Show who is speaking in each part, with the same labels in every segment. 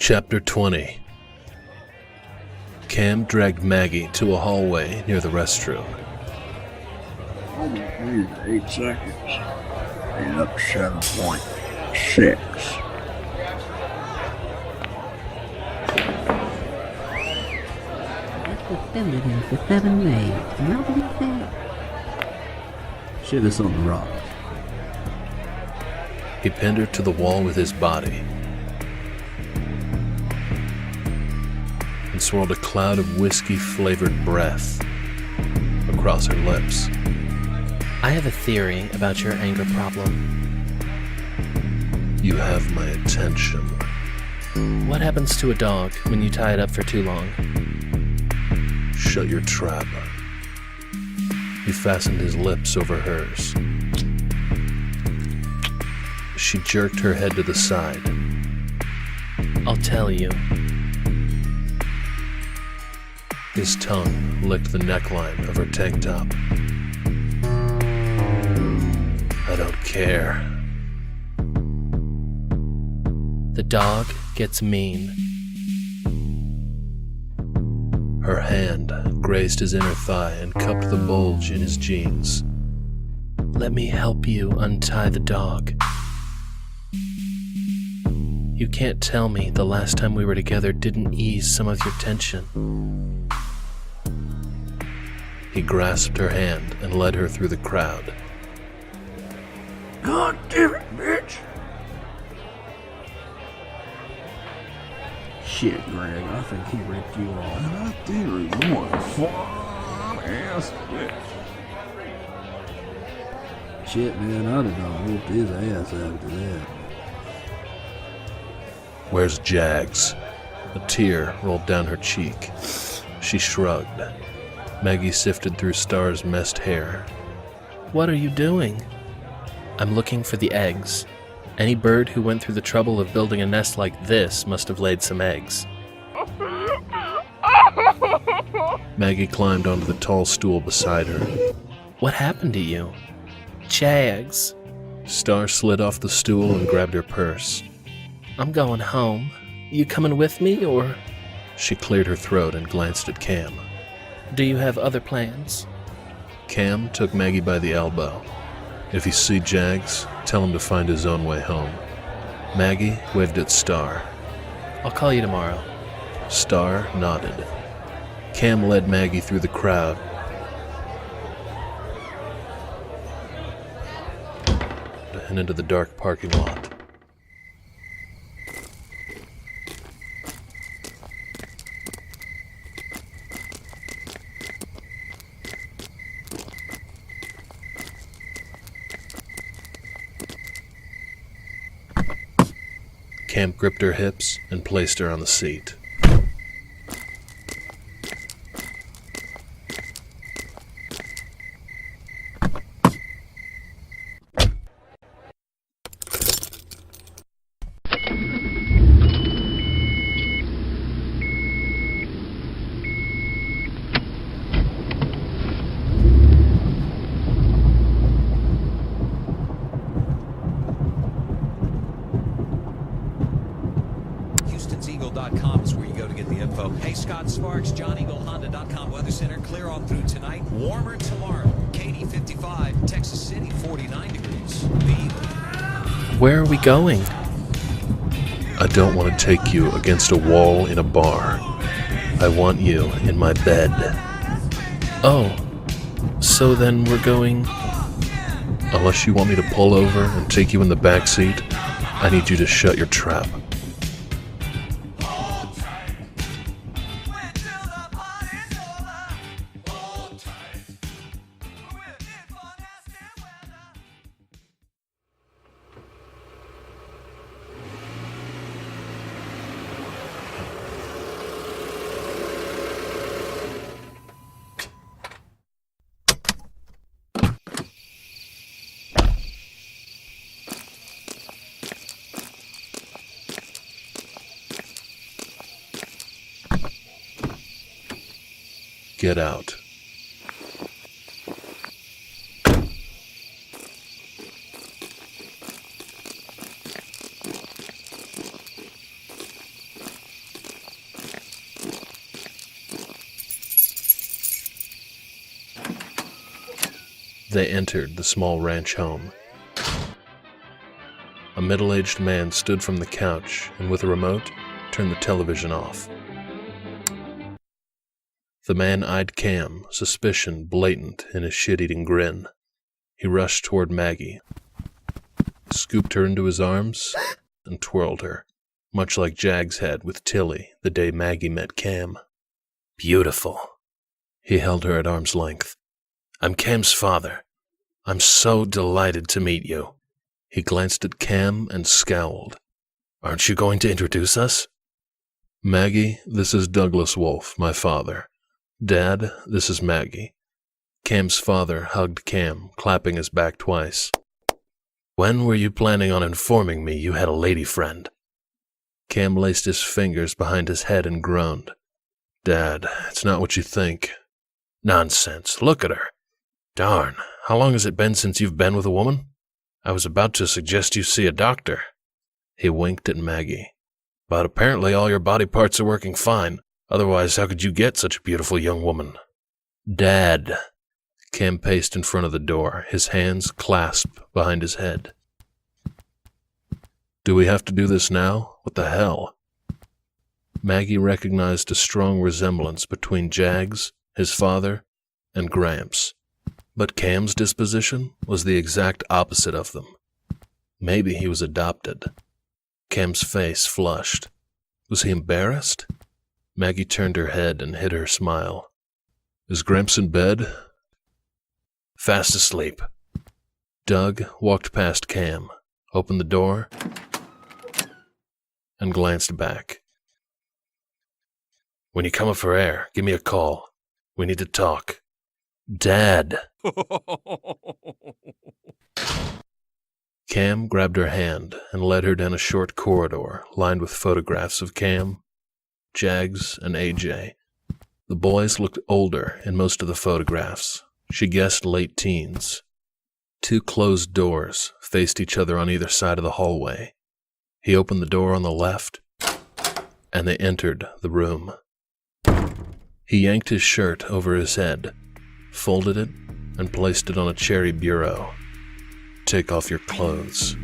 Speaker 1: Chapter 20. Cam dragged Maggie to a hallway near the restroom.
Speaker 2: Almost needed 8 seconds. Ended up 7.6.
Speaker 3: Suspended him for 7 days. Nobody said.
Speaker 4: Shit is on the rock.
Speaker 1: He pinned her to the wall with his body and swirled a cloud of whiskey-flavored breath across her lips.
Speaker 5: I have a theory about your anger problem.
Speaker 1: You have my attention.
Speaker 5: What happens to a dog when you tie it up for too long?
Speaker 1: Shut your trap. He fastened his lips over hers. She jerked her head to the side.
Speaker 5: I'll tell you.
Speaker 1: His tongue licked the neckline of her tank top. I don't care.
Speaker 5: The dog gets mean.
Speaker 1: Her hand grazed his inner thigh and cupped the bulge in his jeans.
Speaker 5: Let me help you untie the dog. You can't tell me the last time we were together didn't ease some of your tension.
Speaker 1: He grasped her hand and led her through the crowd.
Speaker 2: God damn it, bitch!
Speaker 4: Shit, Greg, I think he ripped you off.
Speaker 2: And I did one fine-ass bitch.
Speaker 4: Shit, man, I'd have done whooped his ass after that.
Speaker 1: Where's Jags? A tear rolled down her cheek. She shrugged. Maggie sifted through Star's messed hair.
Speaker 5: What are you doing? I'm looking for the eggs. Any bird who went through the trouble of building a nest like this must have laid some eggs.
Speaker 1: Maggie climbed onto the tall stool beside her.
Speaker 5: What happened to you? Jags.
Speaker 1: Star slid off the stool and grabbed her purse.
Speaker 5: I'm going home. You coming with me, or?
Speaker 1: She cleared her throat and glanced at Cam.
Speaker 5: Do you have other plans?
Speaker 1: Cam took Maggie by the elbow. If you see Jags, tell him to find his own way home. Maggie waved at Star.
Speaker 5: I'll call you tomorrow.
Speaker 1: Star nodded. Cam led Maggie through the crowd and into the dark parking lot. Cam gripped her hips and placed her on the seat.
Speaker 6: Houston'sEagle.com is where you go to get the info. Hey, Scott Sparks, JohnEagleHonda.com Weather Center. Clear on through tonight. Warmer tomorrow. Katy 55, Texas City 49 degrees. The Eagle.
Speaker 5: Where are we going?
Speaker 1: I don't want to take you against a wall in a bar. I want you in my bed.
Speaker 5: Oh, so then we're going...
Speaker 1: Unless you want me to pull over and take you in the back seat, I need you to shut your trap. Get out. They entered the small ranch home. A middle-aged man stood from the couch and with a remote turned the television off. The man eyed Cam, suspicion blatant in his shit-eating grin. He rushed toward Maggie, scooped her into his arms, and twirled her, much like Jags had with Tilly the day Maggie met Cam. Beautiful. He held her at arm's length. I'm Cam's father. I'm so delighted to meet you. He glanced at Cam and scowled. Aren't you going to introduce us? Maggie, this is Douglas Wolfe, my father. Dad, this is Maggie. Cam's father hugged Cam, clapping his back twice. When were you planning on informing me you had a lady friend? Cam laced his fingers behind his head and groaned. Dad, it's not what you think. Nonsense, look at her. Darn, how long has it been since you've been with a woman? I was about to suggest you see a doctor. He winked at Maggie. But apparently all your body parts are working fine. Otherwise, how could you get such a beautiful young woman? Dad. Cam paced in front of the door, his hands clasped behind his head. Do we have to do this now? What the hell? Maggie recognized a strong resemblance between Jags, his father, and Gramps. But Cam's disposition was the exact opposite of them. Maybe he was adopted. Cam's face flushed. Was he embarrassed? Maggie turned her head and hid her smile. Is Gramps in bed? Fast asleep. Doug walked past Cam, opened the door, and glanced back. When you come up for air, give me a call. We need to talk. Dad. Cam grabbed her hand and led her down a short corridor lined with photographs of Cam, Jags, and AJ. The boys looked older in most of the photographs. She guessed late teens. 2 closed doors faced each other on either side of the hallway. He opened the door on the left, and they entered the room. He yanked his shirt over his head, folded it, and placed it on a cherry bureau. Take off your clothes.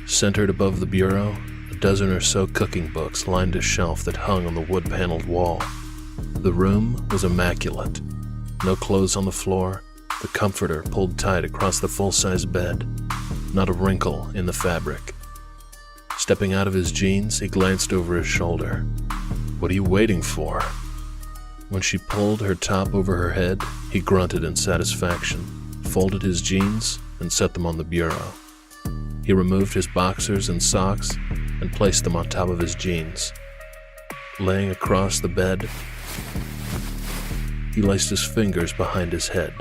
Speaker 1: Centered above the bureau, a dozen or so cooking books lined a shelf that hung on the wood-paneled wall. The room was immaculate. No clothes on the floor, the comforter pulled tight across the full-size bed, not a wrinkle in the fabric. Stepping out of his jeans, he glanced over his shoulder. What are you waiting for? When she pulled her top over her head, he grunted in satisfaction, folded his jeans, and set them on the bureau. He removed his boxers and socks and placed them on top of his jeans. Laying across the bed, he laced his fingers behind his head,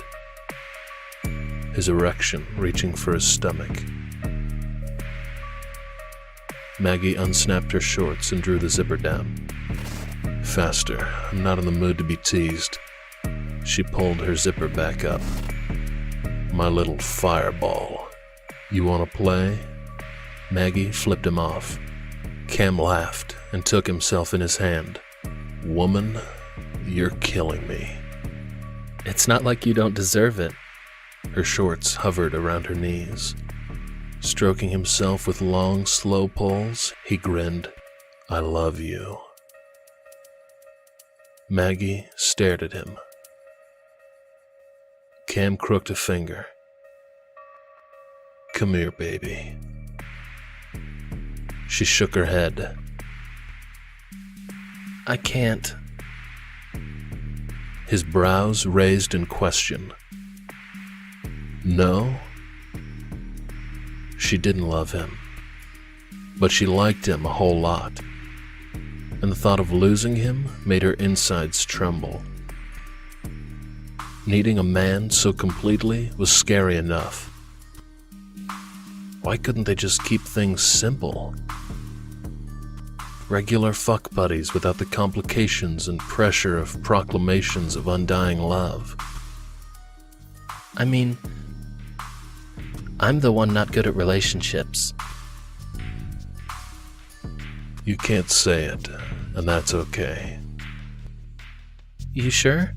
Speaker 1: his erection reaching for his stomach. Maggie unsnapped her shorts and drew the zipper down. Faster, I'm not in the mood to be teased. She pulled her zipper back up. My little fireball. You want to play? Maggie flipped him off. Cam laughed and took himself in his hand. Woman, you're killing me.
Speaker 5: It's not like you don't deserve it.
Speaker 1: Her shorts hovered around her knees. Stroking himself with long, slow pulls, he grinned. I love you. Maggie stared at him. Cam crooked a finger. Come here, baby. She shook her head.
Speaker 5: I can't.
Speaker 1: His brows raised in question. No? She didn't love him, but she liked him a whole lot, and the thought of losing him made her insides tremble. Needing a man so completely was scary enough. Why couldn't they just keep things simple? Regular fuck buddies without the complications and pressure of proclamations of undying love.
Speaker 5: I mean, I'm the one not good at relationships.
Speaker 1: You can't say it, and that's okay.
Speaker 5: You sure?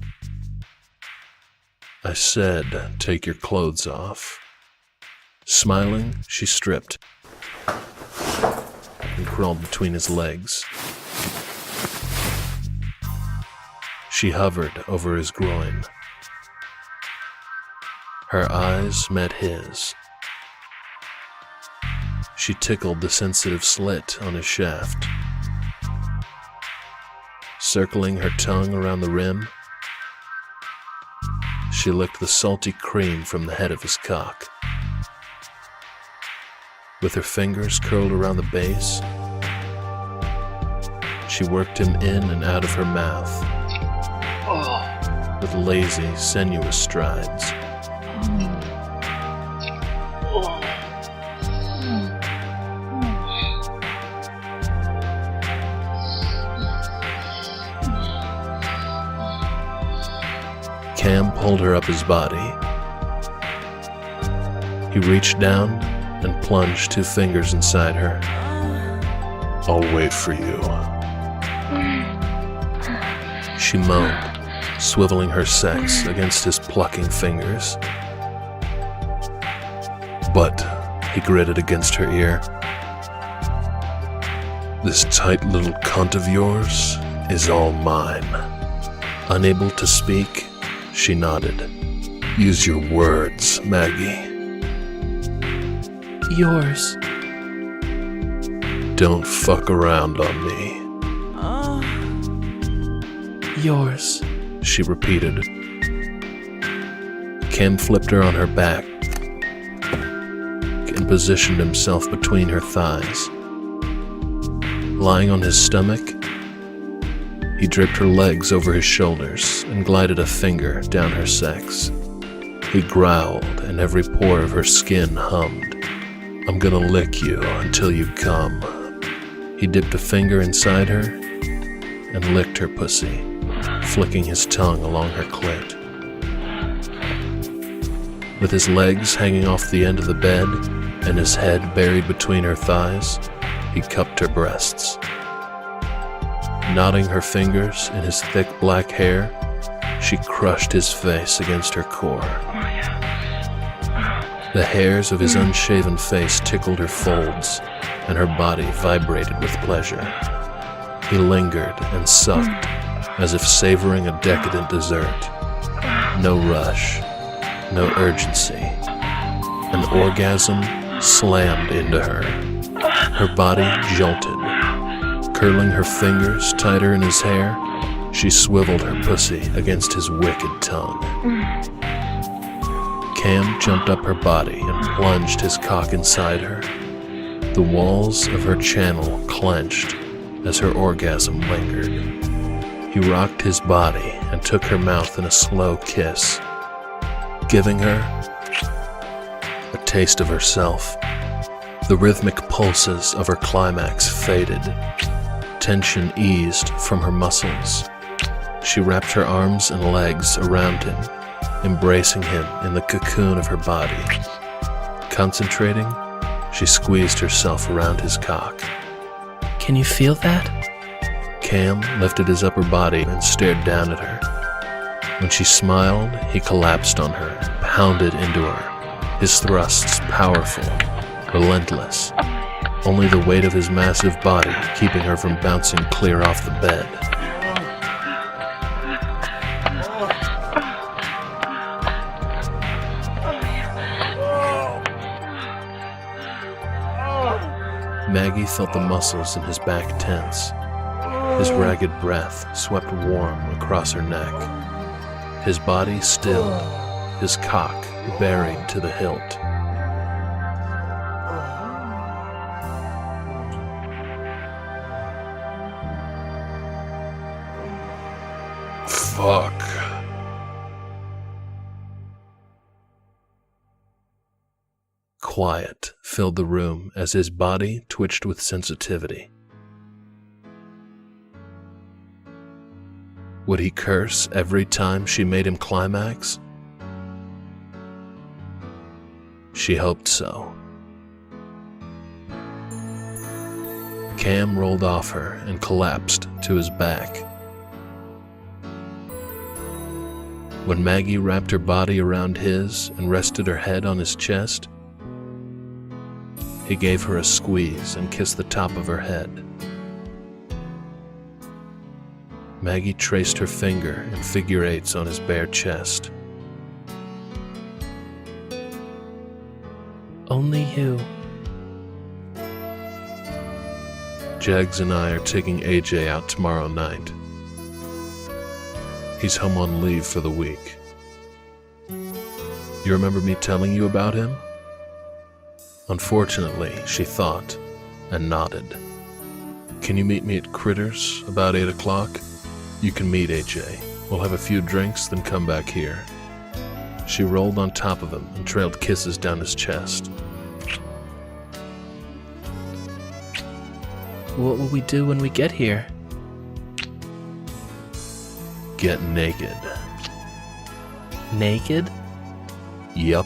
Speaker 1: I said, take your clothes off. Smiling, she stripped and crawled between his legs. She hovered over his groin. Her eyes met his. She tickled the sensitive slit on his shaft. Circling her tongue around the rim, she licked the salty cream from the head of his cock. With her fingers curled around the base, she worked him in and out of her mouth with lazy, sinuous strides. Cam pulled her up his body. He reached down and plunged 2 fingers inside her. I'll wait for you. She moaned, swiveling her sex against his plucking fingers. But, he gritted against her ear, this tight little cunt of yours is all mine. Unable to speak, she nodded. Use your words, Maggie.
Speaker 5: Yours.
Speaker 1: Don't fuck around on me.
Speaker 5: Yours.
Speaker 1: She repeated. Cam flipped her on her back and positioned himself between her thighs. Lying on his stomach, he draped her legs over his shoulders and glided a finger down her sex. He growled, and every pore of her skin hummed. I'm gonna lick you until you come. He dipped a finger inside her and licked her pussy, flicking his tongue along her clit. With his legs hanging off the end of the bed and his head buried between her thighs, he cupped her breasts. Knotting her fingers in his thick black hair, she crushed his face against her core. The hairs of his unshaven face tickled her folds, and her body vibrated with pleasure. He lingered and sucked, as if savoring a decadent dessert. No rush, no urgency. An orgasm slammed into her. Her body jolted. Curling her fingers tighter in his hair, she swiveled her pussy against his wicked tongue. Cam jumped up her body and plunged his cock inside her. The walls of her channel clenched as her orgasm lingered. He rocked his body and took her mouth in a slow kiss, giving her a taste of herself. The rhythmic pulses of her climax faded. Tension eased from her muscles. She wrapped her arms and legs around him, embracing him in the cocoon of her body. Concentrating, she squeezed herself around his cock.
Speaker 5: Can you feel that?
Speaker 1: Cam lifted his upper body and stared down at her. When she smiled, he collapsed on her and pounded into her, his thrusts powerful, relentless. Only the weight of his massive body keeping her from bouncing clear off the bed. Maggie felt the muscles in his back tense. His ragged breath swept warm across her neck. His body stilled, his cock buried to the hilt. Fuck. Quiet filled the room as his body twitched with sensitivity. Would he curse every time she made him climax? She hoped so. Cam rolled off her and collapsed to his back. When Maggie wrapped her body around his and rested her head on his chest, he gave her a squeeze and kissed the top of her head. Maggie traced her finger in figure eights on his bare chest.
Speaker 5: Only you.
Speaker 1: Jags and I are taking AJ out tomorrow night. He's home on leave for the week. You remember me telling you about him? Unfortunately, she thought and nodded. Can you meet me at Critters about 8 o'clock? You can meet AJ. We'll have a few drinks, then come back here. She rolled on top of him and trailed kisses down his chest.
Speaker 5: What will we do when we get here?
Speaker 1: Get naked.
Speaker 5: Naked?
Speaker 1: Yup.